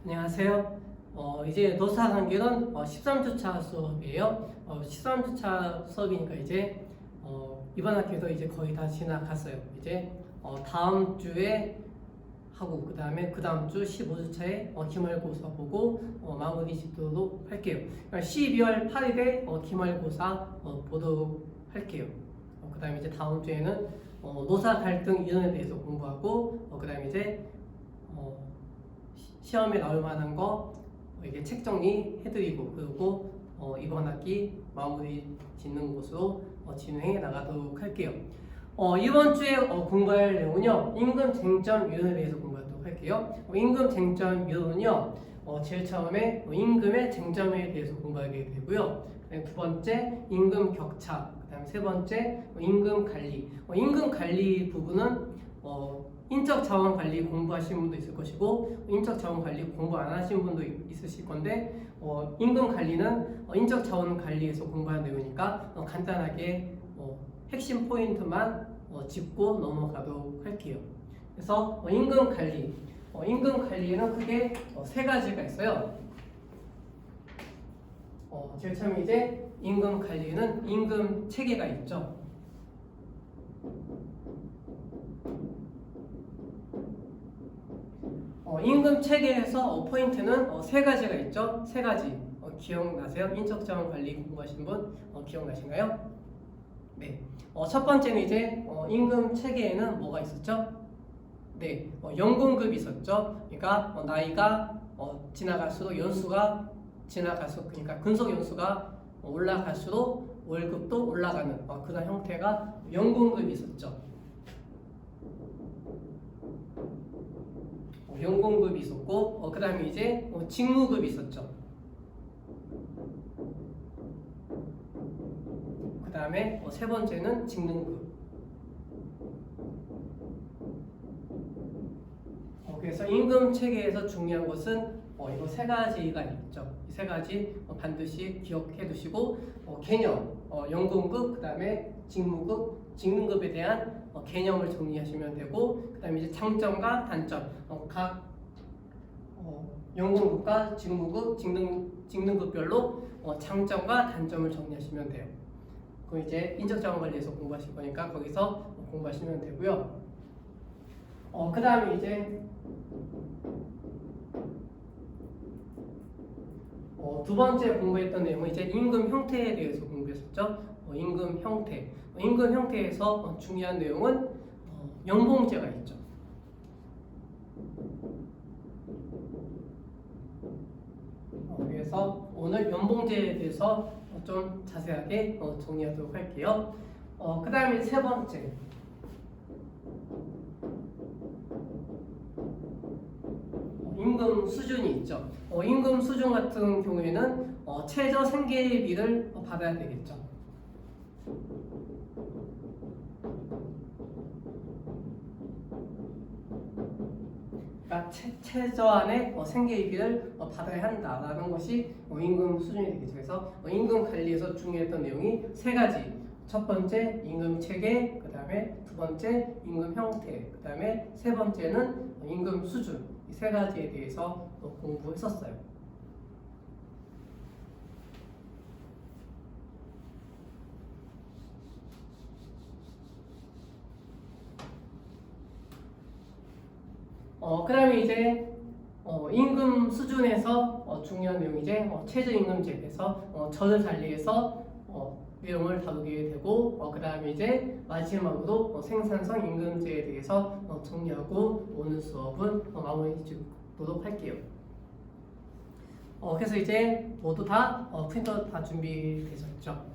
안녕하세요. 이제 노사관계는 13주차 수업이에요. 13주차 수업이니까 이제 이번 학기도 이제 거의 다 지나갔어요. 이제 다음 주에 하고 그 다음 주 15주차에 기말고사 보고 마무리 짓도록 할게요. 그러니까 12월 8일에 기말고사 보도록 할게요. 그 다음에 이제 다음 주에는 노사 갈등 이론에 대해서 공부하고 그 다음에 이제 시험에 나올 만한 거 이게 책 정리해드리고 그리고 이번 학기 마무리 짓는 곳으로 진행해 나가도록 할게요. 이번 주에 공부할 내용은요, 임금 쟁점 이론에 대해서 공부하도록 할게요. 임금 쟁점 이론은요, 제일 처음에 임금의 쟁점에 대해서 공부하게 되고요. 두 번째 임금 격차, 그다음에 세 번째 임금 관리. 임금 관리 부분은 인적 자원 관리 공부하신 분도 있을 것이고 인적 자원 관리 공부 안 하신 분도 있으실 건데 임금 관리는 인적 자원 관리에서 공부하는 내용이니까 간단하게 핵심 포인트만 짚고 넘어가도록 할게요. 그래서 임금 관리에는 크게 세 가지가 있어요. 제일 처음에 이제 임금 관리에는 임금 체계가 있죠. 임금 체계에서 포인트는 세 가지가 있죠. 세 가지 기억나세요? 인적 자원 관리 공부하신 분 기억나신가요? 네. 첫 번째는 이제 임금 체계에는 뭐가 있었죠? 네, 연공급이 있었죠. 그러니까 나이가 지나갈수록 연수가 지나갈수록 그러니까 근속 연수가 올라갈수록 월급도 올라가는 그런 형태가 연공급이 있었죠. 연공급이 있었고 그 다음에 이제 직무급이 있었죠. 그 다음에 세 번째는 직능급. 그래서 임금 체계에서 중요한 것은 이거 세 가지가 있죠. 이 세 가지 반드시 기억해 두시고 개념, 연공급, 그 다음에 직무급, 직능급에 대한 개념을 정리하시면 되고 그 다음에 이제 장점과 단점, 각 연공급과 직무급, 직능급별로 장점과 단점을 정리하시면 돼요. 그럼 이제 인적자원관리에서 공부하실 거니까 거기서 공부하시면 되고요. 그 다음에 이제 두 번째 공부했던 내용은 이제 임금 형태에 대해서 공부했었죠. 임금 형태. 임금 형태에서 중요한 내용은 연봉제가 있죠. 그래서 오늘 연봉제에 대해서 좀 자세하게 정리하도록 할게요. 그 다음에 세 번째. 임금 수준이 있죠. 임금 수준 같은 경우에는 최저 생계비를 받아야 되겠죠. 그러니까 최저한의 생계비를 받아야 한다라는 것이 임금 수준이 되겠죠. 그래서 임금 관리에서 중요했던 내용이 세 가지. 첫 번째 임금 체계, 그 다음에 두 번째 임금 형태, 그 다음에 세 번째는 임금 수준. 이 세 가지에 대해서 공부했었어요. 그 다음에 이제 임금 수준에서 중요한 내용이 이제 최저임금제에서 저를 달리해서 내용을 다루게 되고 그 다음에 이제 마지막으로 생산성 임금제에 대해서 정리하고 오늘 수업은 마무리 짓도록 할게요. 그래서 이제 모두 다 프린터 다 준비되셨죠?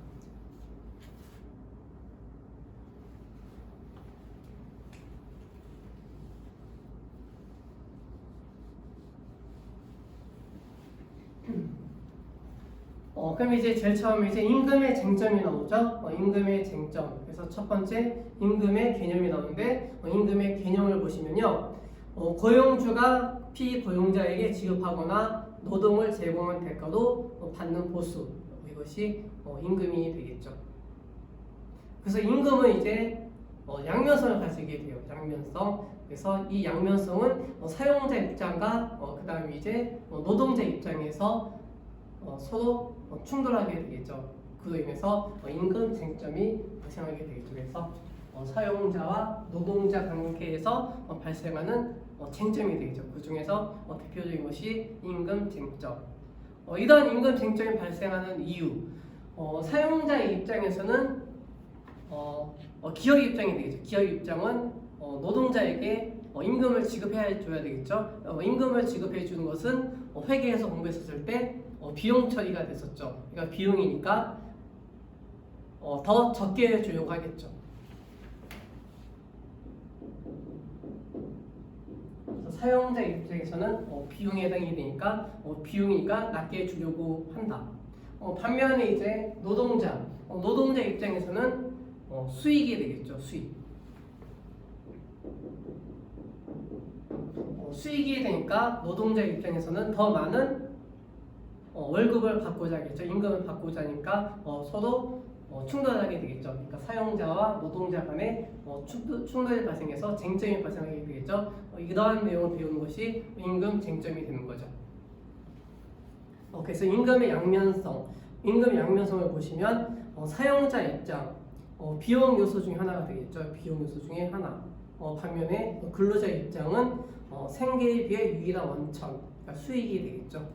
그럼 이제 제일 처음에 이제 임금의 쟁점이 나오죠. 임금의 쟁점. 그래서 첫 번째 임금의 개념이 나오는데 임금의 개념을 보시면요. 고용주가 피고용자에게 지급하거나 노동을 제공한 대가로 받는 보수. 이것이 임금이 되겠죠. 그래서 임금은 이제 양면성을 가지게 돼요. 양면성. 그래서 이 양면성은 사용자 입장과 그다음에 이제 노동자 입장에서 서로 충돌하게 되겠죠. 그로 인해서 임금 쟁점이 발생하게 되겠죠. 그래서 사용자와 노동자 관계에서 발생하는 쟁점이 되겠죠. 그 중에서 대표적인 것이 임금 쟁점. 이러한 임금 쟁점이 발생하는 이유, 사용자의 입장에서는 기업 입장이 되겠죠. 기업 입장은 노동자에게 임금을 지급해 줘야 되겠죠. 임금을 지급해 주는 것은 회계에서 공부했었을 때 비용 처리가 됐었죠. 그러니까 비용이니까 더 적게 주려고 하겠죠. 그래서 사용자 입장에서는 비용에 해당이 되니까 비용이니까 낮게 주려고 한다. 반면에 이제 노동자 입장에서는 수익이 되겠죠. 수익이 되니까 노동자 입장에서는 더 많은 월급을 받고자 하겠죠. 임금을 받고자 하니까 서로 충돌하게 되겠죠. 그러니까 사용자와 노동자 간에 충돌이 발생해서 쟁점이 발생하게 되겠죠. 이러한 내용을 배우는 것이 임금 쟁점이 되는 거죠. 그래서 임금의 양면성을 보시면 사용자 입장, 비용 요소 중에 하나가 되겠죠. 비용 요소 중에 하나. 반면에 근로자 입장은 생계에 비해 유일한 원천, 그러니까 수익이 되겠죠.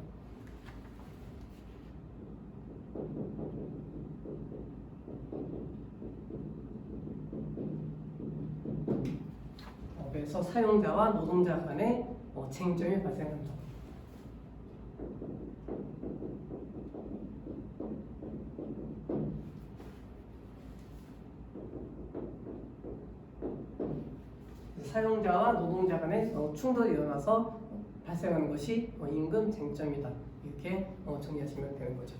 그래서 사용자와 노동자 간의 쟁점이 발생한다. 사용자와 노동자 간의 충돌이 일어나서 발생하는 것이 임금 쟁점이다. 이렇게 정리하시면 되는 거죠.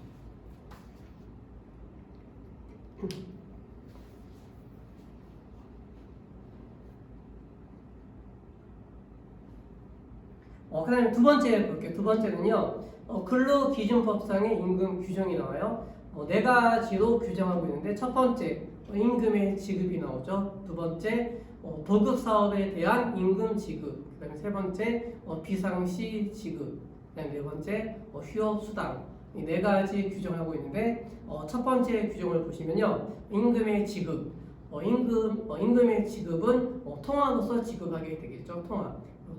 그 다음에 두 번째 볼게요. 두 번째는요, 근로기준법상의 임금 규정이 나와요. 네 가지로 규정하고 있는데, 첫 번째, 임금의 지급이 나오죠. 두 번째, 도급사업에 대한 임금 지급. 그 다음에 세 번째, 비상시 지급. 그 다음에 네 번째, 휴업수당. 이 네 가지 규정하고 있는데, 첫 번째 규정을 보시면요, 임금의 지급. 임금의 지급은 통화로서 지급하게 되겠죠.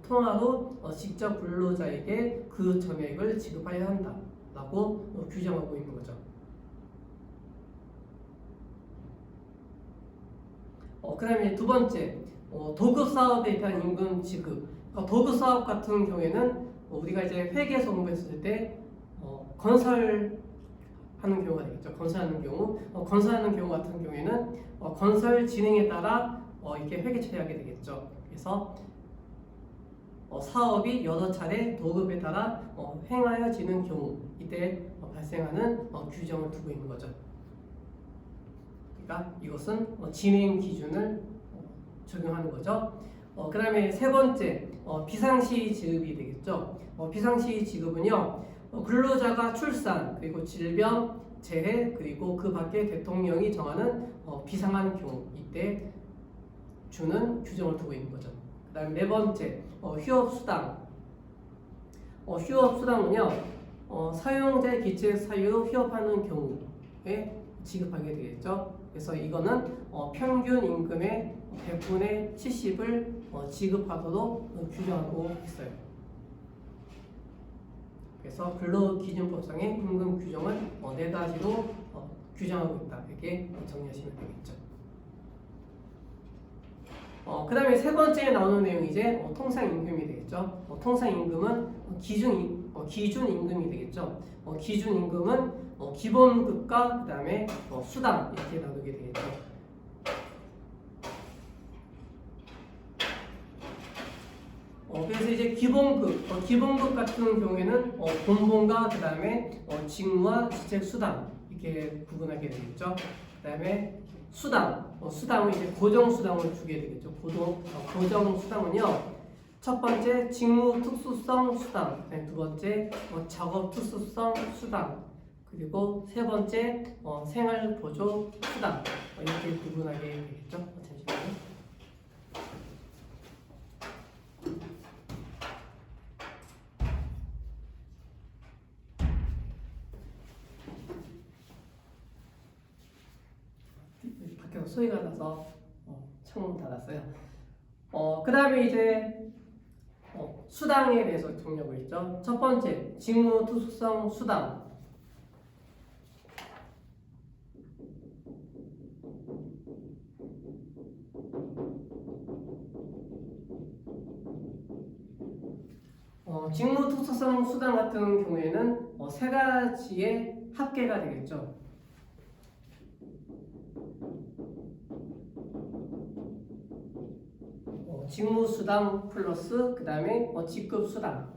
통화로 직접 근로자에게 그 전액을 지급해야 한다라고 규정하고 있는 거죠. 그 다음에 두 번째, 도급 사업에 대한 임금 지급. 도급 사업 같은 경우에는 우리가 이제 회계에서 공부했을 때 건설하는 경우가 되겠죠. 건설하는 경우 같은 경우에는 건설 진행에 따라 이렇게 회계 처리하게 되겠죠. 그래서 사업이 여러 차례 도급에 따라 행하여지는 경우, 이때 발생하는 규정을 두고 있는 거죠. 그러니까 이것은 진행 기준을 적용하는 거죠. 그 다음에 세 번째, 비상시 지급이 되겠죠. 비상시 지급은요, 근로자가 출산, 그리고 질병, 재해, 그리고 그 밖에 대통령이 정하는 비상한 경우, 이때 주는 규정을 두고 있는 거죠. 그 다음에 네 번째, 휴업수당. 휴업수당은요, 사용자의 기체 사유로 휴업하는 경우에 지급하게 되겠죠. 그래서 이거는 평균 임금의 100분의 70을 지급하도록 규정하고 있어요. 그래서 근로기준법상의 임금 규정을 네 가지로 규정하고 있다. 이렇게 정리하시면 되겠죠. 그 다음에 세 번째에 나오는 내용이 이제 통상임금이 되겠죠. 통상임금은 기준임금이 되겠죠. 기준임금은 기본급과 그 다음에 수당 이렇게 나누게 되겠죠. 그래서 이제 기본급 같은 경우에는 본봉과 그 다음에 직무와 지책 수당 이렇게 구분하게 되겠죠. 그 다음에 수당은 이제 고정 수당을 주게 되겠죠. 고정 수당은요, 첫 번째 직무 특수성 수당, 두 번째 작업 특수성 수당, 그리고 세 번째 생활 보조 수당 이렇게 구분하게 되겠죠. 잠시만요. 소리가 나서 창문 닫았어요. 그 다음에 이제 수당에 대해서 정리하고 있죠. 첫 번째, 직무투숙성 수당. 직무투숙성 수당 같은 경우에는 세 가지의 합계가 되겠죠. 직무수당 플러스 그 다음에 직급수당.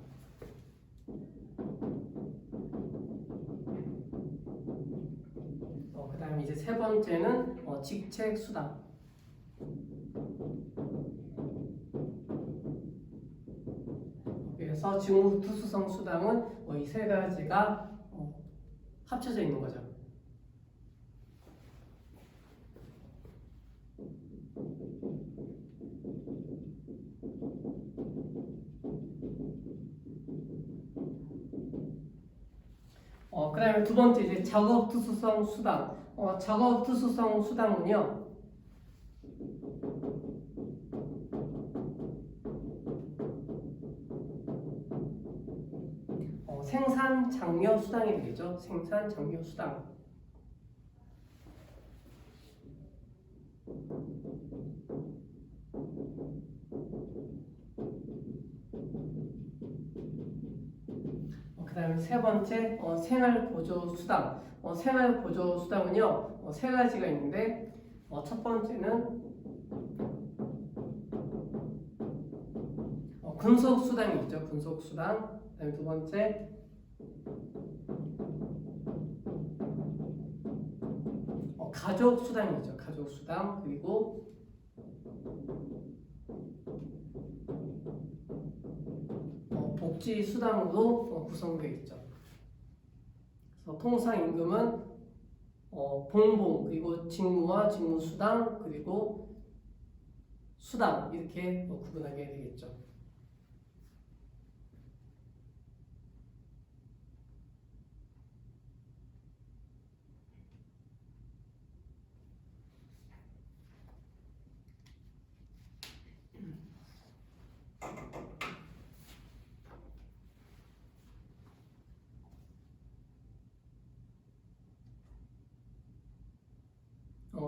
그 다음에 이제 세 번째는 직책수당. 그래서 직무투숙성 수당은 이 세 가지가 합쳐져 있는 거죠. 그 다음에 두 번째 이제 작업투숙성 수당. 작업투숙성 수당은요, 생산 장려 수당이 되겠죠. 생산 장려 수당. 그 다음에 세 번째 생활보조수당. 생활보조수당은요 세 가지가 있는데 첫 번째는 근속수당이 있죠. 근속수당. 그 다음에 두 번째 가족수당이죠. 가족수당. 그리고 복지수당으로 구성되어 있죠. 그래서 통상임금은 봉봉, 그리고 직무와 직무수당, 그리고 수당 이렇게 구분하게 되겠죠.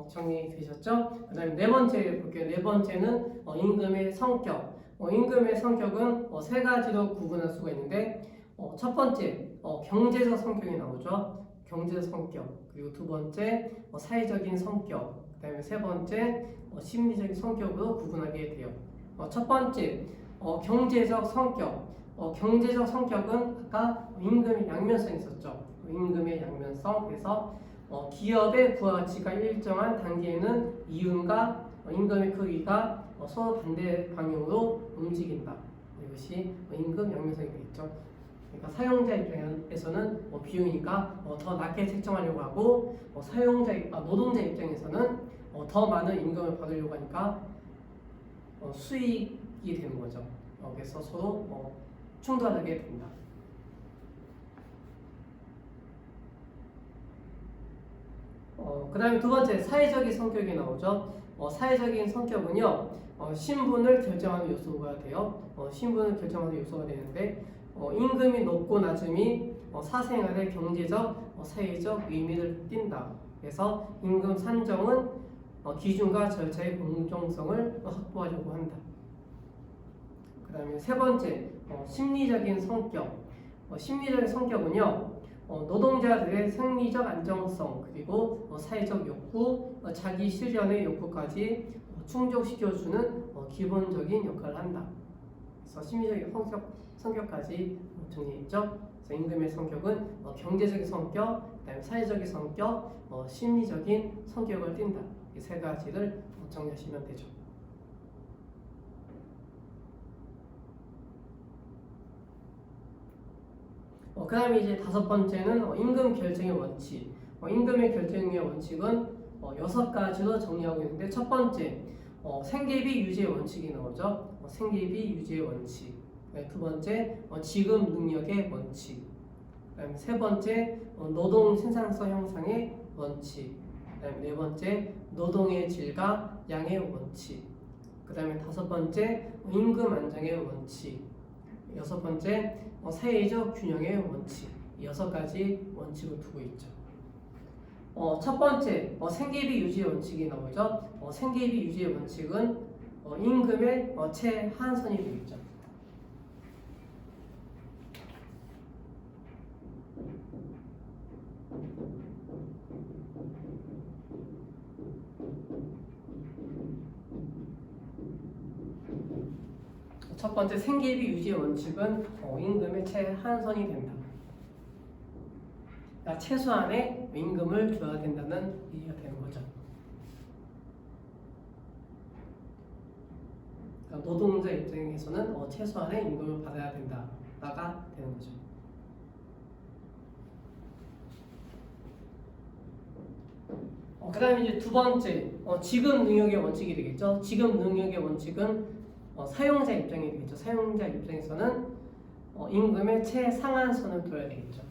정리되셨죠? 그 다음에 네 번째 볼게요. 네 번째는 임금의 성격. 임금의 성격은 세 가지로 구분할 수가 있는데 첫 번째 경제적 성격이 나오죠. 경제적 성격. 그리고 두 번째 사회적인 성격. 그 다음에 세 번째 심리적인 성격으로 구분하게 돼요. 첫 번째 경제적 성격. 경제적 성격은 아까 임금의 양면성이 있었죠. 임금의 양면성. 그래서 기업의 부가가치가 일정한 단계에는 이윤과 임금의 크기가 서로 반대 방향으로 움직인다. 이것이 임금 양면성이 되겠죠. 그러니까 사용자 입장에서는 비용이니까 더 낮게 책정하려고 하고 노동자 입장에서는 더 많은 임금을 받으려고 하니까 수익이 되는 거죠. 그래서 서로 충돌하게 된다. 그 다음에 두 번째 사회적인 성격이 나오죠. 사회적인 성격은요 신분을 결정하는 요소가 돼요. 신분을 결정하는 요소가 되는데 임금이 높고 낮음이 사생활의 경제적, 사회적 의미를 띈다. 그래서 임금 산정은 기준과 절차의 공정성을 확보하려고 한다. 그 다음에 세 번째 심리적인 성격. 심리적인 성격은요 노동자들의 생리적 안정성 그리고 사회적 욕구, 자기 실현의 욕구까지 충족시켜주는 기본적인 역할을 한다. 그래서 심리적인 성격까지 정리했죠. 그래서 임금의 성격은 경제적인 성격, 그다음에 사회적인 성격, 심리적인 성격을 띈다. 이 세 가지를 정리하시면 되죠. 그 다음에 이제 다섯 번째는 임금 결정의 원칙. 임금의 결정의 원칙은 6가지로 정리하고 있는데 첫 번째 생계비 유지의 원칙이 나오죠. 생계비 유지의 원칙. 두 번째 지급 능력의 원칙. 그다음에 세 번째 노동 생산성 향상의 원칙. 그다음에 네 번째 노동의 질과 양의 원칙. 그다음에 다섯 번째 임금 안정의 원칙. 여섯 번째 사회적 균형의 원칙. 여섯 가지 원칙을 두고 있죠. 첫 번째 생계비 유지의 원칙이 나오죠. 생계비 유지의 원칙은 임금의 최하한선이 되겠죠. 첫 번째 생계비 유지의 원칙은 임금의 최하한선이 된다. 그러니까 최소한의 임금을 줘야 된다는 얘기가 되는 거죠. 그러니까 노동자 입장에서는 최소한의 임금을 받아야 된다가 되는 거죠. 그 다음에 이제 두 번째 지급 능력의 원칙이 되겠죠. 지급 능력의 원칙은 사용자 입장이 되겠죠. 사용자 입장에서는 임금의 최상한선을 둬야 되겠죠.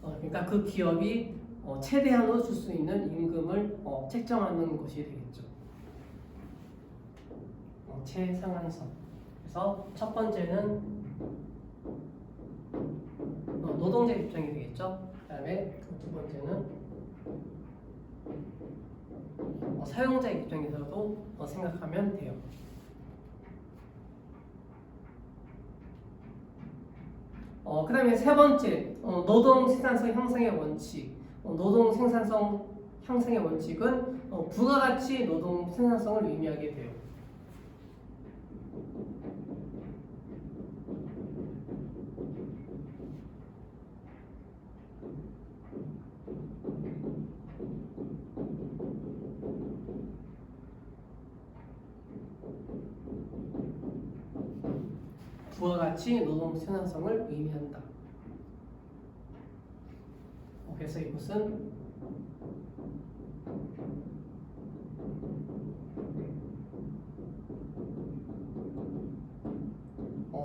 그러니까 그 기업이 최대한으로 줄 수 있는 임금을 책정하는 것이 되겠죠. 최상한선. 그래서 첫 번째는 노동자 입장이 되겠죠. 그다음에 두 번째는 사용자 입장에서도 생각하면 돼요. 그다음에 세 번째 노동 생산성 향상의 원칙. 노동 생산성 향상의 원칙은 부가가치 노동 생산성을 의미하게 돼요. 부가가치 노동 생산성을 의미한다. 그래서 이것은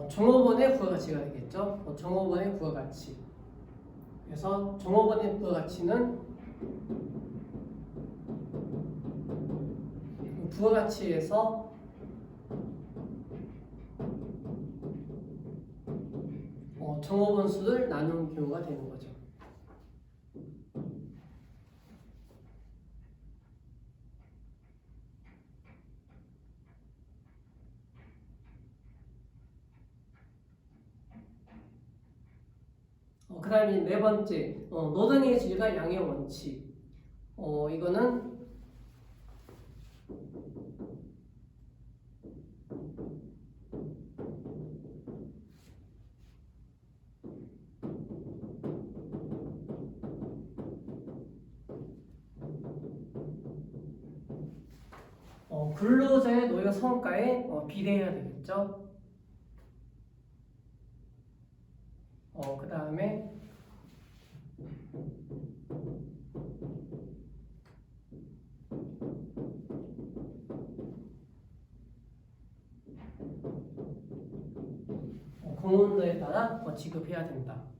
종업원의 부가가치가 되겠죠. 종업원의 부가가치. 그래서 종업원의 부가가치는 부가가치에서 종업원 수를 나눈 경우가 되는 거죠. 그 다음에 네 번째 노동의 질과 양의 원칙. 이거는 근로자의 노력 성과에 비례해야 되겠죠. 그 다음에 공헌도에 따라 지급해야 된다.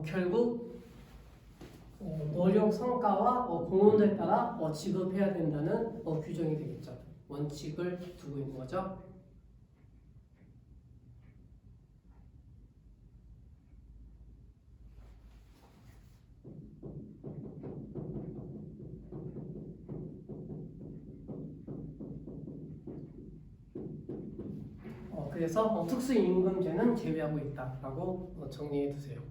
결국 노력 성과와 공헌도에 따라 지급해야 된다는 규정이 되겠죠. 원칙을 두고 있는 거죠. 그래서 특수임금제는 제외하고 있다라고 정리해 두세요.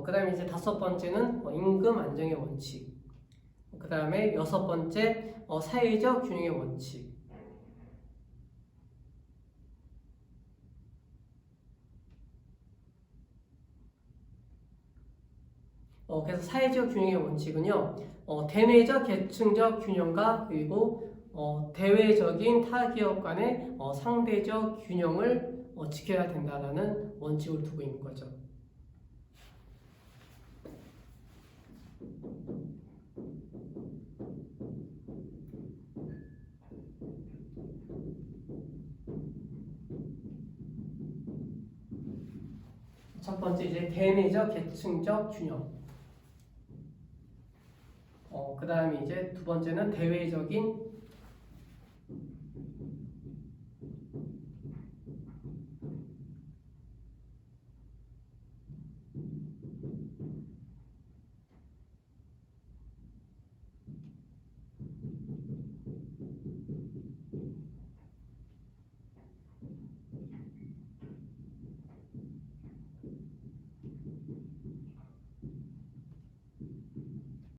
그 다음에 이제 다섯 번째는 임금 안정의 원칙. 그 다음에 여섯 번째 사회적 균형의 원칙. 그래서 사회적 균형의 원칙은요, 대내적 계층적 균형과 그리고 대외적인 타 기업 간의 상대적 균형을 지켜야 된다라는 원칙을 두고 있는 거죠. 첫 번째 이제 대내적 계층적 균형. 그 다음에 이제 두 번째는 대외적인